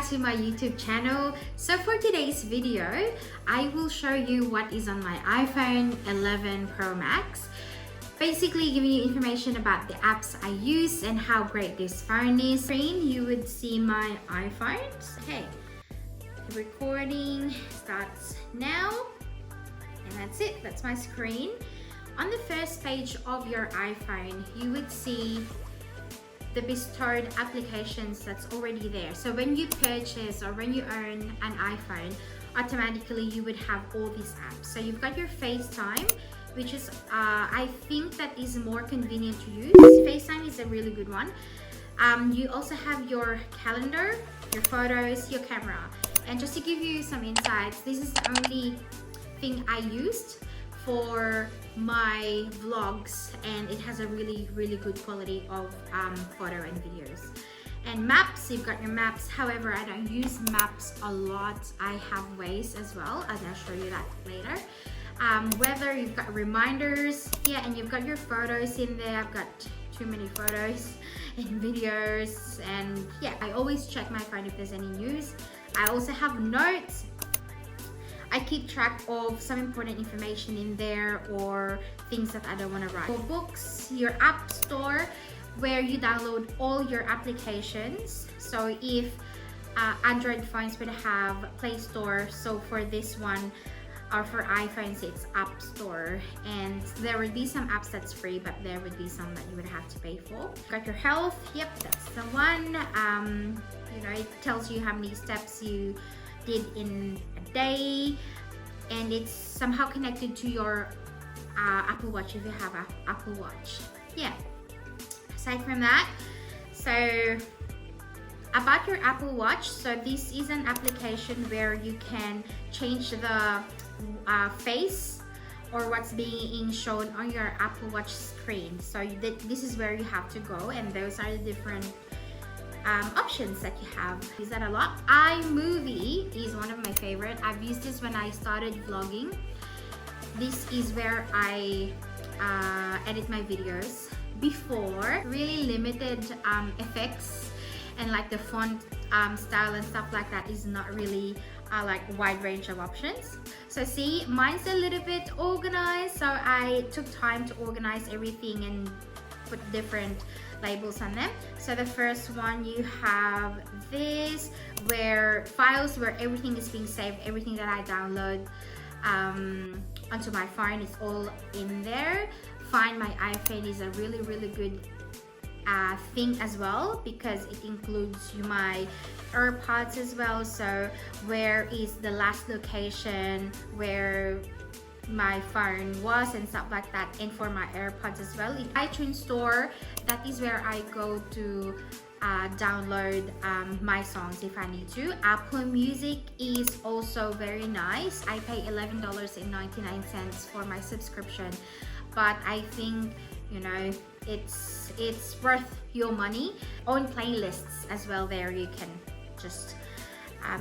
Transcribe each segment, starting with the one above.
to my YouTube channel. So for today's video, I will show you what is on my iPhone 11 Pro Max. Basically giving you information about the apps I use and how great this phone is. Screen, you would see my iPhone. Okay, the recording starts now. And that's it, that's my screen. On the first page of your iPhone, you would see the bestowed applications that's already there. So when you purchase or when you own an iPhone, automatically you would have all these apps. So you've got your FaceTime, which is, I think that is more convenient to use. FaceTime is a really good one. You also have your calendar, your photos, your camera. And just to give you some insights, this is the only thing I used for my vlogs, and it has a really good quality of photo and videos. And maps, you've got your maps. However, I don't use maps a lot. I have Waze as well, and I'll show you that later. Weather, you've got reminders, yeah, and you've got your photos in there. I've got too many photos and videos, and yeah, I always check my phone if there's any news. I also have notes. I keep track of some important information in there or things that I don't want to write. For books, your app store where you download all your applications. So if Android phones would have Play Store, so for this one, or for iPhones, it's App Store. And there would be some apps that's free, but there would be some that you would have to pay for. Got your health, yep, that's the one. You know, it tells you how many steps you did in a day, and it's somehow connected to your Apple Watch if you have an Apple Watch. Yeah, aside from that, so about your Apple Watch, so this is an application where you can change the face or what's being shown on your Apple Watch screen. So this is where you have to go, and those are the different options that you have. Use that a lot. Imovie is one of my favorite. I've used this when I started vlogging. This is where I edit my videos. Before, really limited effects, and like the font style and stuff like that is not really like wide range of options. So see, mine's a little bit organized, so I took time to organize everything and put different labels on them. So the first one, you have this where files, where everything is being saved, everything that I download onto my phone is all in there. Find My iPhone is a really good thing as well, because it includes my AirPods as well. So where is the last location where my phone was and stuff like that, and for my AirPods as well. iTunes Store, that is where I go to download my songs if I need to. Apple Music is also very nice. I pay $11.99 for my subscription, but I think, you know, it's worth your money. Own playlists as well, there you can just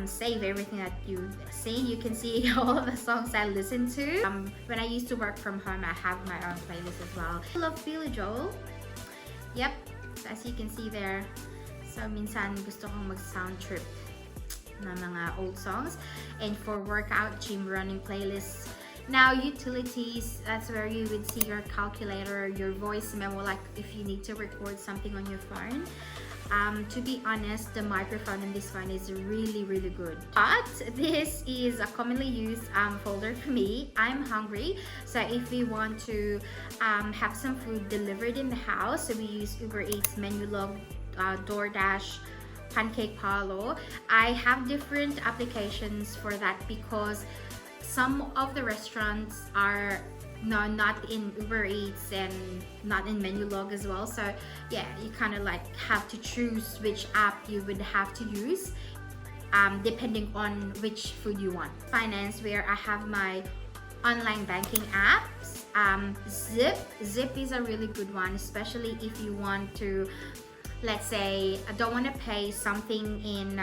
save everything that you see. You can see all the songs I listen to. When I used to work from home, I have my own playlist as well. I love Billy Joel. Yep, so as you can see there. So minsan gusto kong mag-sound trip ng mga old songs. And for workout, gym, running playlists. Now utilities, that's where you would see your calculator, your voice memo, like if you need to record something on your phone. To be honest, the microphone in this phone is really good. But this is a commonly used folder for me. I'm hungry, so if we want to have some food delivered in the house, so we use Uber Eats, Menulog, DoorDash, Pancake Palo. I have different applications for that because some of the restaurants are not in Uber Eats and not in Menulog as well. So yeah, you kind of like have to choose which app you would have to use depending on which food you want. Finance, where I have my online banking apps. Zip is a really good one, especially if you want to, let's say, I don't want to pay something in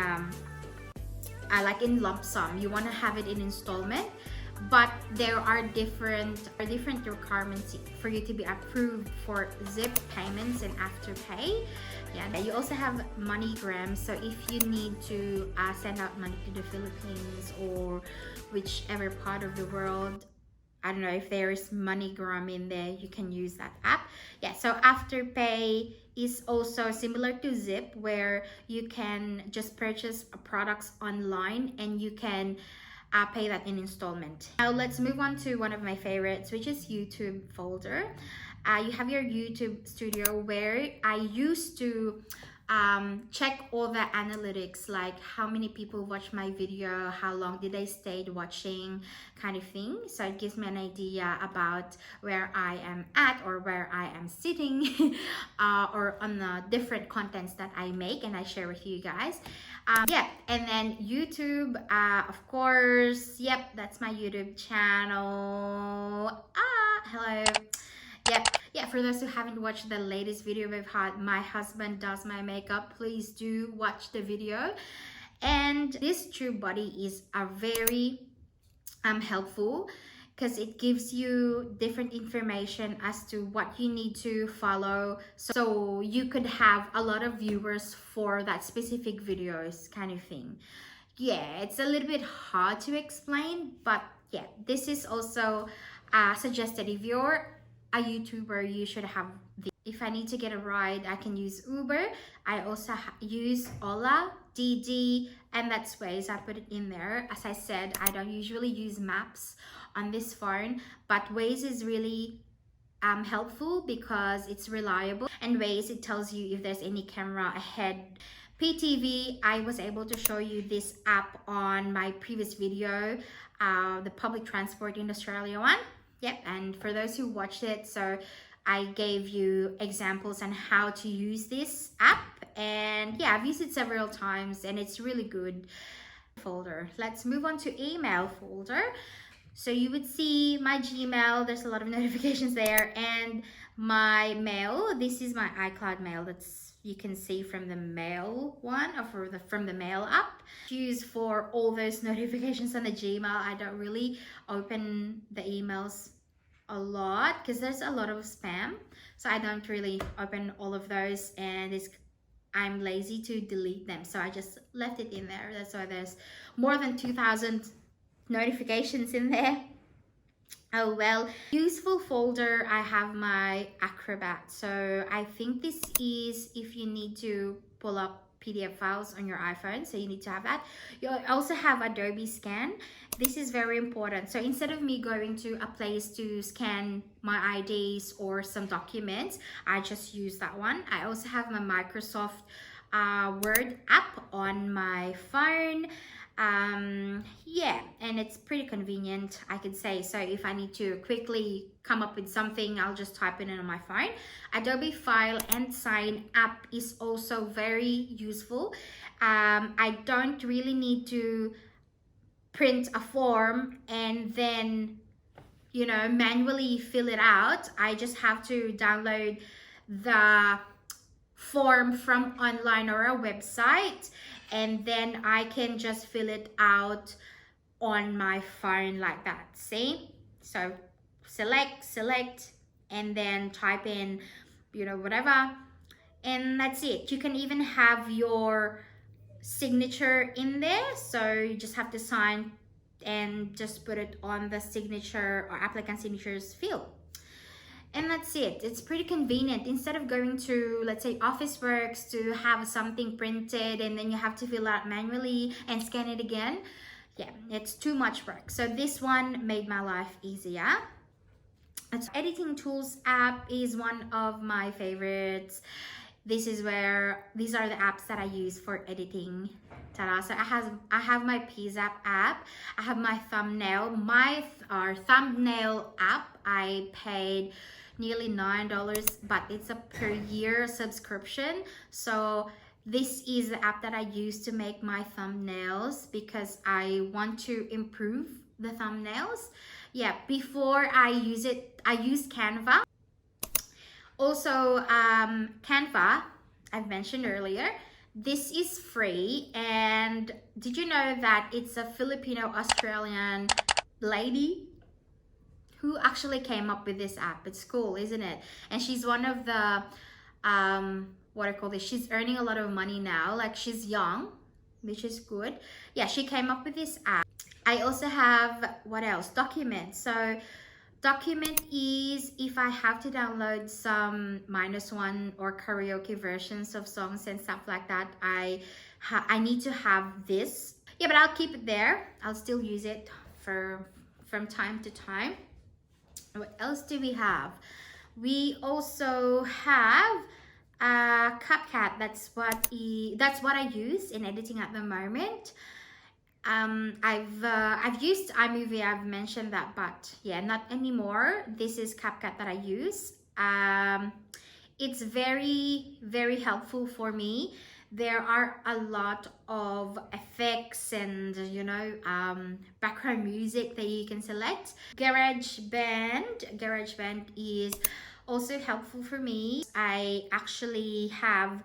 like in lump sum. You want to have it in installment. but there are different requirements for you to be approved for Zip payments and Afterpay. Yeah, you also have MoneyGram. So if you need to send out money to the Philippines or whichever part of the world, I don't know if there is MoneyGram in there, you can use that app. Yeah, so Afterpay is also similar to Zip, where you can just purchase products online and you can pay that in installment. Now let's move on to one of my favorites, which is YouTube folder. You have your YouTube studio, where I used to check all the analytics, like how many people watch my video, how long did they stay watching, kind of thing. So it gives me an idea about where I am at or where I am sitting or on the different contents that I make and I share with you guys. Yeah, and then YouTube, of course. Yep, that's my YouTube channel. Hello. Yep. Yeah, for those who haven't watched the latest video we've had, my husband does my makeup, please do watch the video. And this TubeBuddy is a very helpful, because it gives you different information as to what you need to follow, so you could have a lot of viewers for that specific videos, kind of thing. Yeah, it's a little bit hard to explain, but yeah, this is also suggested. If you're a YouTuber, you should have this. If I need to get a ride, I can use Uber. I also use Ola, Didi, and that's Waze. I put it in there. As I said, I don't usually use maps on this phone, but Waze is really helpful because it's reliable. And Waze, it tells you if there's any camera ahead. PTV, I was able to show you this app on my previous video, the public transport in Australia one. Yep, and for those who watched it, so I gave you examples on how to use this app, and yeah, I've used it several times and it's really good. Folder. Let's move on to email folder. So you would see my Gmail, there's a lot of notifications there, and my mail. This is my iCloud mail. That's, you can see from the mail one, or from the mail app. Use for all those notifications on the Gmail. I don't really open the emails a lot because there's a lot of spam, so I don't really open all of those, and I'm lazy to delete them, so I just left it in there. That's why there's more than 2,000 notifications in there. Oh well. Useful folder, I have my Acrobat. So I think this is if you need to pull up PDF files on your iPhone, so you need to have that. You also have Adobe Scan. This is very important. So instead of me going to a place to scan my IDs or some documents, I just use that one. I also have my Microsoft Word app on my phone. Yeah, and it's pretty convenient, I could say. So if I need to quickly come up with something, I'll just type it in on my phone. Adobe File and Sign app is also very useful. I don't really need to print a form and then, you know, manually fill it out. I just have to download the form from online or a website, and then I can just fill it out on my phone like that. See? So select, and then type in, you know, whatever, and that's it. You can even have your signature in there, so you just have to sign and just put it on the signature or applicant signatures field. And that's it. It's pretty convenient. Instead of going to, let's say, Officeworks to have something printed and then you have to fill out manually and scan it again, yeah, it's too much work. So this one made my life easier. Editing Tools app is one of my favorites. This is where, these are the apps that I use for editing. Ta-da. So I have my PZAP app. I have my thumbnail. Our thumbnail app, I paid nearly $9, but it's a per year subscription. So this is the app that I use to make my thumbnails because I want to improve the thumbnails. Yeah, before I use it, I use Canva. Also, Canva, I've mentioned earlier, this is free. And did you know that it's a Filipino-Australian lady who actually came up with this app? It's cool, isn't it? And she's one of the what I call this, she's earning a lot of money now. Like, she's young, which is good. Yeah, she came up with this app. I also have, what else? Document. So Document is if I have to download some -1 or karaoke versions of songs and stuff like that, I need to have this. Yeah, but I'll keep it there. I'll still use it from time to time. What else do we have? We also have CapCut. That's what I use in editing at the moment. I've used Imovie, I've mentioned that, but yeah, not anymore. This is CapCut that I use. It's very, very helpful for me. There are a lot of effects and, you know, background music that you can select. Garageband is also helpful for me. I actually have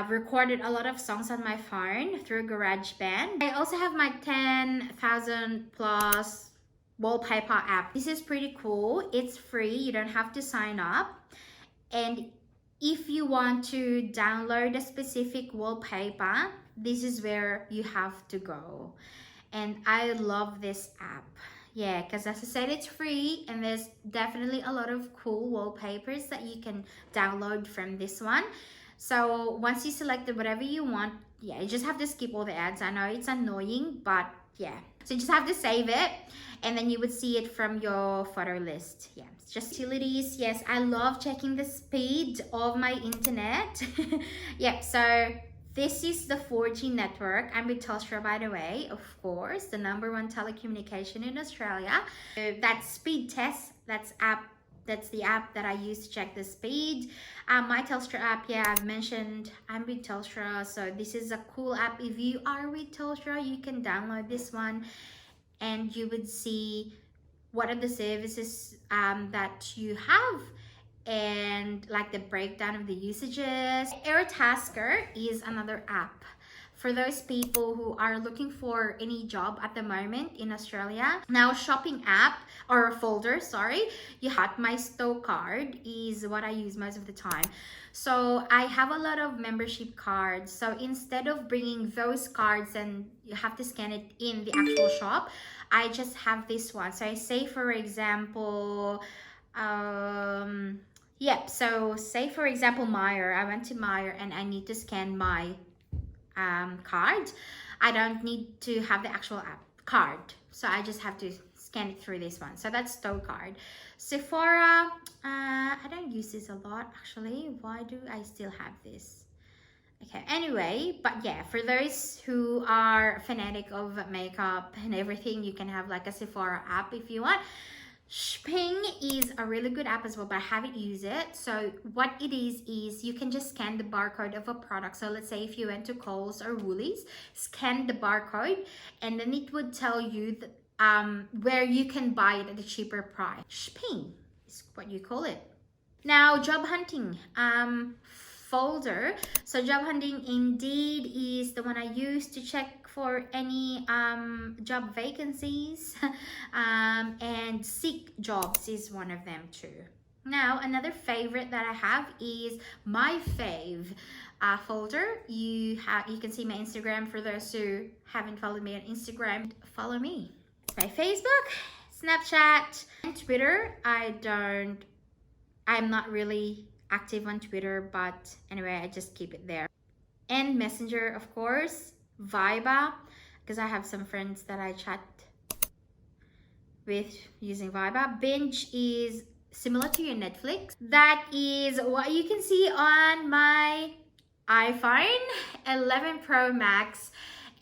recorded a lot of songs on my phone through Garageband. I also have my 10,000 plus wallpaper app. This is pretty cool. It's free. You don't have to sign up. And if you want to download a specific wallpaper, this is where you have to go. And I love this app. Yeah, because as I said, it's free and there's definitely a lot of cool wallpapers that you can download from this one. So once you selected whatever you want, yeah, you just have to skip all the ads. I know it's annoying, but yeah. So you just have to save it and then you would see it from your photo list. Yeah, it's just utilities. Yes, I love checking the speed of my internet. Yeah, so this is the 4G network. I'm with Telstra, by the way, of course, the #1 telecommunication in Australia. That speed test, that's the app that I use to check the speed. My Telstra app, yeah, I've mentioned I'm with Telstra, so this is a cool app. If you are with Telstra, you can download this one and you would see what are the services that you have and like the breakdown of the usages. Airtasker is another app for those people who are looking for any job at the moment in Australia. Now, shopping app or folder, sorry, you have my Stow card is what I use most of the time. So I have a lot of membership cards. So instead of bringing those cards and you have to scan it in the actual shop, I just have this one. So I say, for example, so say for example, Myer. I went to Myer and I need to scan my card. I don't need to have the actual app card, so I just have to scan it through this one. So that's Stow card. Sephora, I don't use this a lot actually. Why do I still have this? Okay, anyway, but yeah, for those who are fanatic of makeup and everything, you can have like a Sephora app if you want. Spring is a really good app as well, but I haven't used it. So what it is you can just scan the barcode of a product. So let's say if you went to Coles or Woolies, scan the barcode and then it would tell you that, where you can buy it at a cheaper price. Spring is what you call it. Now, job hunting folder. So job hunting Indeed is the one I use to check for any job vacancies, and Seek Jobs is one of them too. Now, another favorite that I have is My Fave folder. You can see my Instagram. For those who haven't followed me on Instagram, follow me. My Facebook, Snapchat, and Twitter. I'm not really active on Twitter, but anyway, I just keep it there. And Messenger, of course, Viber, because I have some friends that I chat with using Viber. Binge is similar to your Netflix. That is what you can see on my iPhone 11 Pro Max.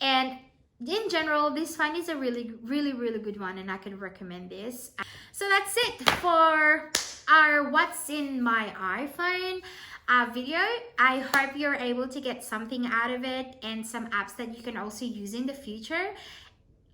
And in general, this phone is a really good one and I can recommend this. So that's it for our what's in my iPhone video. I hope you're able to get something out of it and some apps that you can also use in the future.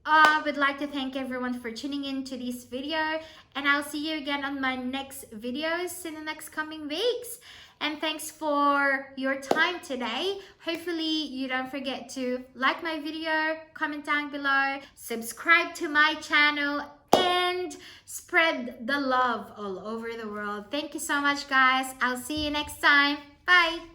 I would like to thank everyone for tuning in to this video, and I'll see you again on my next videos in the next coming weeks. And thanks for your time today. Hopefully you don't forget to like my video, comment down below, subscribe to my channel, and spread the love all over the world. Thank you so much, guys. I'll see you next time. Bye.